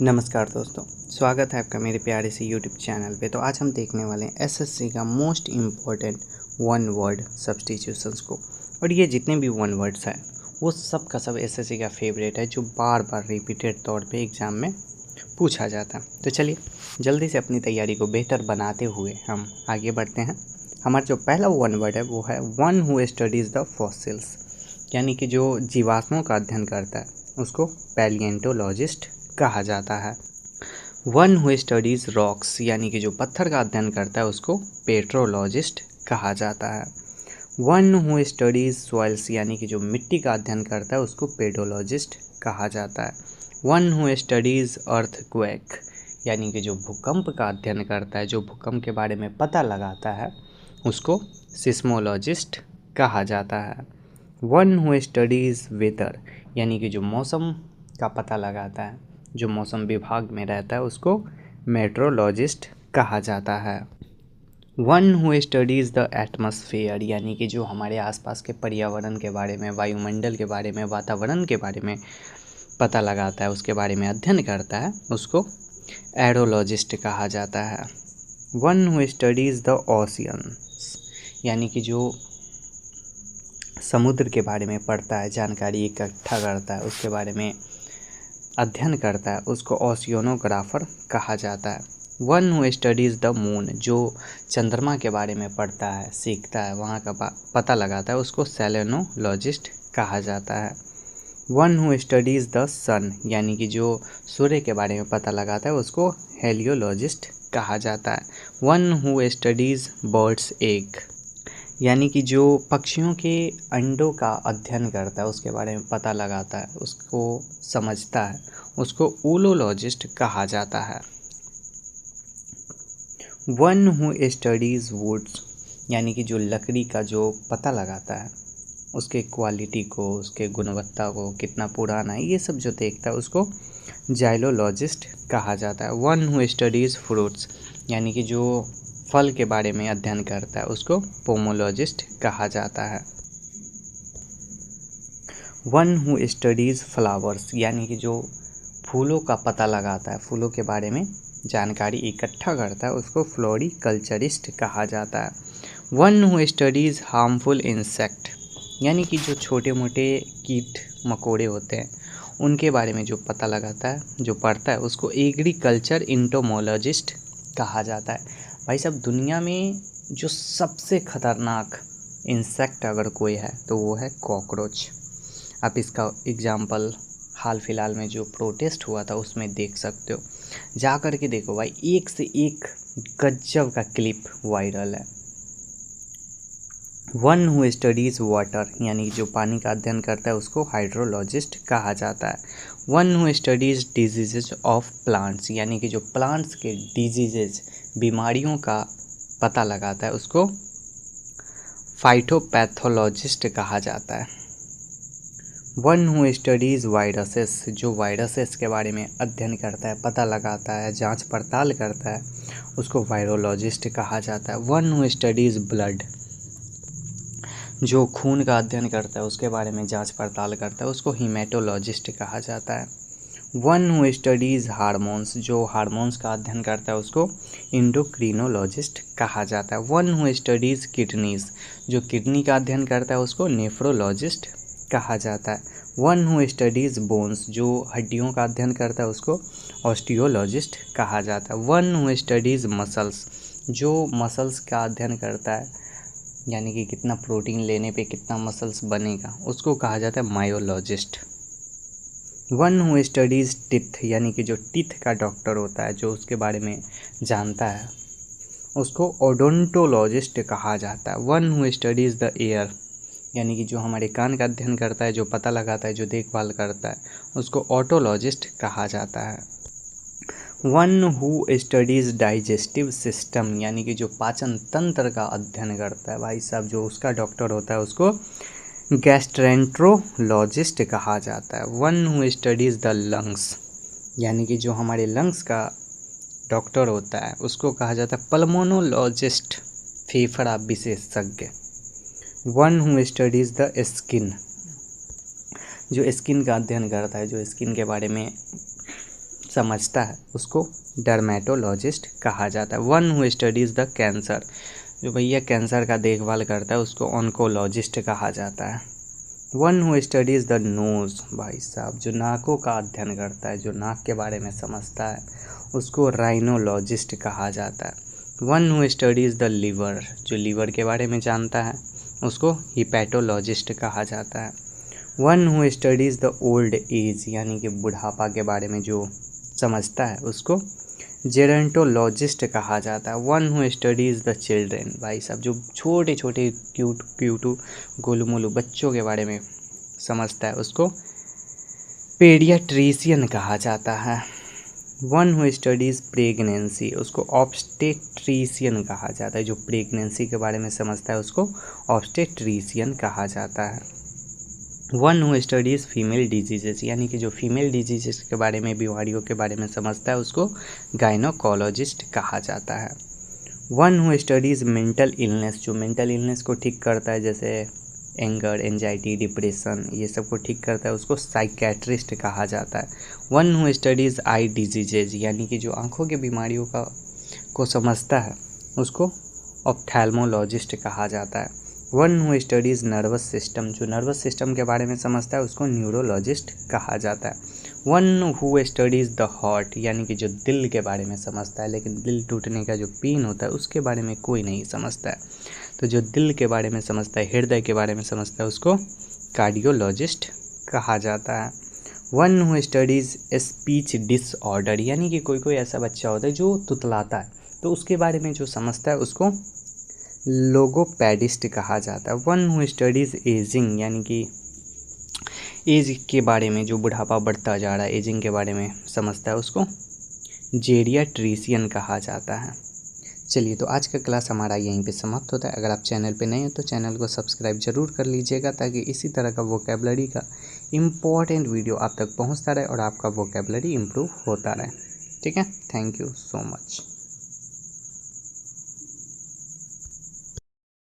नमस्कार दोस्तों, स्वागत है आपका मेरे प्यारे से यूट्यूब चैनल पे। तो आज हम देखने वाले हैं एसएससी का most important one word substitutions को। और ये जितने भी वन वर्ड्स हैं वो सब का सब एसएससी का फेवरेट है, जो बार बार रिपीटेड तौर पे एग्ज़ाम में पूछा जाता है। तो चलिए जल्दी से अपनी तैयारी को बेहतर बनाते हुए हम आगे बढ़ते हैं। हमारा जो पहला वन वर्ड है वो है one who studies the fossils, यानी कि जो जीवाश्मों का अध्ययन करता है उसको पैलिएंटोलॉजिस्ट कहा जाता है। वन हु स्टडीज़ रॉक्स, यानी कि जो पत्थर का अध्ययन करता है उसको पेट्रोलॉजिस्ट कहा जाता है। वन हु स्टडीज़ सॉइल्स, यानी कि जो मिट्टी का अध्ययन करता है उसको पेडोलॉजिस्ट कहा जाता है। वन हु स्टडीज़ अर्थक्वेक, यानी कि जो भूकंप का अध्ययन करता है, जो भूकंप के बारे में पता लगाता है उसको सिस्मोलॉजिस्ट कहा जाता है। वन हु स्टडीज़ वेदर, यानी कि जो मौसम का पता लगाता है, जो मौसम विभाग में रहता है उसको मेट्रोलॉजिस्ट कहा जाता है। One who studies the atmosphere, यानी कि जो हमारे आसपास के पर्यावरण के बारे में, वायुमंडल के बारे में, वातावरण के बारे में पता लगाता है, उसके बारे में अध्ययन करता है उसको एरोलॉजिस्ट कहा जाता है। One who studies the oceans, यानी कि जो समुद्र के बारे में पढ़ता है, जानकारी इकट्ठा करता है, उसके बारे में अध्ययन करता है उसको ओशियनोग्राफर कहा जाता है। One who studies the moon, जो चंद्रमा के बारे में पढ़ता है, सीखता है, वहाँ का पता लगाता है उसको सेलेनोलॉजिस्ट कहा जाता है। वन हु स्टडीज़ द सन, यानी कि जो सूर्य के बारे में पता लगाता है उसको हेलियोलॉजिस्ट कहा जाता है। One who studies birds egg, यानी कि जो पक्षियों के अंडों का अध्ययन करता है, उसके बारे में पता लगाता है, उसको समझता है, उसको ऊलोलॉजिस्ट कहा जाता है। वन हु स्टडीज़ वुड्स, यानी कि जो लकड़ी का जो पता लगाता है, उसके क्वालिटी को, उसके गुणवत्ता को, कितना पुराना है, ये सब जो देखता है उसको जाइलोलॉजिस्ट कहा जाता है। वन हु स्टडीज़ फ्रूट्स, यानी कि जो फल के बारे में अध्ययन करता है उसको पोमोलॉजिस्ट कहा जाता है। वन हु स्टडीज़ फ्लावर्स, यानी कि जो फूलों का पता लगाता है, फूलों के बारे में जानकारी इकट्ठा करता है उसको फ्लोरिकल्चरिस्ट कहा जाता है। One who studies harmful insect, यानी कि जो छोटे मोटे कीट मकोड़े होते हैं उनके बारे में जो पता लगाता है, जो पढ़ता है उसको एग्रीकल्चर इंटोमोलॉजिस्ट कहा जाता है। भाई साहब, दुनिया में जो सबसे खतरनाक इंसेक्ट अगर कोई है तो वो है कॉकरोच। आप इसका एग्जाम्पल हाल फिलहाल में जो प्रोटेस्ट हुआ था उसमें देख सकते हो। जा कर के देखो भाई, एक से एक गजब का क्लिप वायरल है। वन हु स्टडीज़ वाटर, यानी जो पानी का अध्ययन करता है उसको हाइड्रोलॉजिस्ट कहा जाता है। One who studies diseases of plants, यानी कि जो प्लांट्स के डिजीजेज, बीमारियों का पता लगाता है उसको फाइटोपैथोलॉजिस्ट कहा जाता है। वन हु स्टडीज़ वायरसेस, जो वायरसेस के बारे में अध्ययन करता है, पता लगाता है, जांच पड़ताल करता है उसको वायरोलॉजिस्ट कहा जाता है। वन हु स्टडीज़ ब्लड, जो खून का अध्ययन करता है, उसके बारे में जांच पड़ताल करता है उसको हीमेटोलॉजिस्ट कहा जाता है। वन हु स्टडीज़ हार्मोन्स, जो हार्मोन्स का अध्ययन करता है उसको इंडोक्रिनोलॉजिस्ट कहा जाता है। वन हु स्टडीज़ किडनीज़, जो किडनी का अध्ययन करता है उसको नेफ्रोलॉजिस्ट कहा जाता है। वन हु स्टडीज़ बोन्स, जो हड्डियों का अध्ययन करता है उसको ऑस्टियोलॉजिस्ट कहा जाता है। वन हु स्टडीज़ मसल्स, जो मसल्स का अध्ययन करता है, यानी कि कितना प्रोटीन लेने पे कितना मसल्स बनेगा, उसको कहा जाता है मायोलॉजिस्ट। वन हु स्टडीज़ टिथ, यानी कि जो टिथ का डॉक्टर होता है, जो उसके बारे में जानता है उसको ओडोंटोलॉजिस्ट कहा जाता है। One who studies the air, यानी कि जो हमारे कान का अध्ययन करता है, जो पता लगाता है, जो देखभाल करता है उसको ऑटोलॉजिस्ट कहा जाता है। One who studies digestive system, यानी कि जो पाचन तंत्र का अध्ययन करता है, भाई साहब जो उसका डॉक्टर होता है उसको गैस्ट्रेंट्रोलॉजिस्ट कहा जाता है। One who studies the lungs, यानी कि जो हमारे लंग्स का डॉक्टर होता है उसको कहा जाता है पल्मोनोलॉजिस्ट, फेफड़ा विशेषज्ञ। One who studies the skin, जो स्किन का अध्ययन करता है, जो स्किन के बारे में समझता है उसको डर्मेटोलॉजिस्ट कहा जाता है। One who studies the cancer, जो भैया कैंसर का देखभाल करता है उसको ऑन्कोलॉजिस्ट कहा जाता है। One who studies the nose, भाई साहब जो नाकों का अध्ययन करता है, जो नाक के बारे में समझता है उसको राइनोलॉजिस्ट कहा जाता है। One who studies the liver, जो लीवर के बारे में जानता है उसको हिपैटोलॉजिस्ट कहा जाता है। One who studies the old age, यानी कि बुढ़ापा के बारे में जो समझता है उसको जेरेंटोलॉजिस्ट कहा जाता है। One who studies the children, भाई साहब जो छोटे छोटे क्यूटू गोलू मोलू बच्चों के बारे में समझता है उसको पेडियाट्रिशियन कहा जाता है। वन हु स्टडीज़ प्रेगनेंसी, उसको ऑब्स्टेट्रिशियन कहा जाता है। जो प्रेगनेंसी के बारे में समझता है उसको ऑब्स्टेट्रिशियन कहा जाता है। One who studies female diseases, यानी कि जो फीमेल डिजीजेस के बारे में, बीमारियों के बारे में समझता है उसको गायनोकोलॉजिस्ट कहा जाता है। One who studies mental illness, जो मेंटल इलनेस को ठीक करता है, जैसे एंगर, एंजाइटी, डिप्रेशन, ये सब को ठीक करता है उसको साइकेट्रिस्ट कहा जाता है। One who studies I diseases, यानी कि जो आँखों की बीमारियों को समझता है उसको ऑप्थेल्मोलॉजिस्ट कहा जाता है। One who studies nervous system, जो नर्वस सिस्टम के बारे में समझता है उसको न्यूरोलॉजिस्ट कहा जाता है। One who studies the heart, यानी कि जो दिल के बारे में समझता है, लेकिन दिल टूटने का जो पेन होता है उसके बारे में कोई नहीं समझता है, तो जो दिल के बारे में समझता है, हृदय के बारे में समझता है उसको कार्डियोलॉजिस्ट कहा जाता है। One who studies speech disorder, यानी कि कोई ऐसा बच्चा होता है जो तुतलाता है, तो उसके बारे में जो समझता है उसको लोगोपेडिस्ट कहा जाता है। वन हु स्टडीज़ एजिंग, यानी कि एज के बारे में, जो बुढ़ापा बढ़ता जा रहा है एजिंग के बारे में समझता है उसको जेरियाट्रिशियन कहा जाता है। चलिए, तो आज का क्लास हमारा यहीं पे समाप्त होता है। अगर आप चैनल पे नए हैं तो चैनल को सब्सक्राइब जरूर कर लीजिएगा, ताकि इसी तरह का वोकेबलरी का इम्पॉर्टेंट वीडियो आप तक पहुंचता रहे और आपका वोकेबलरी इम्प्रूव होता रहे। ठीक है, थैंक यू सो मच।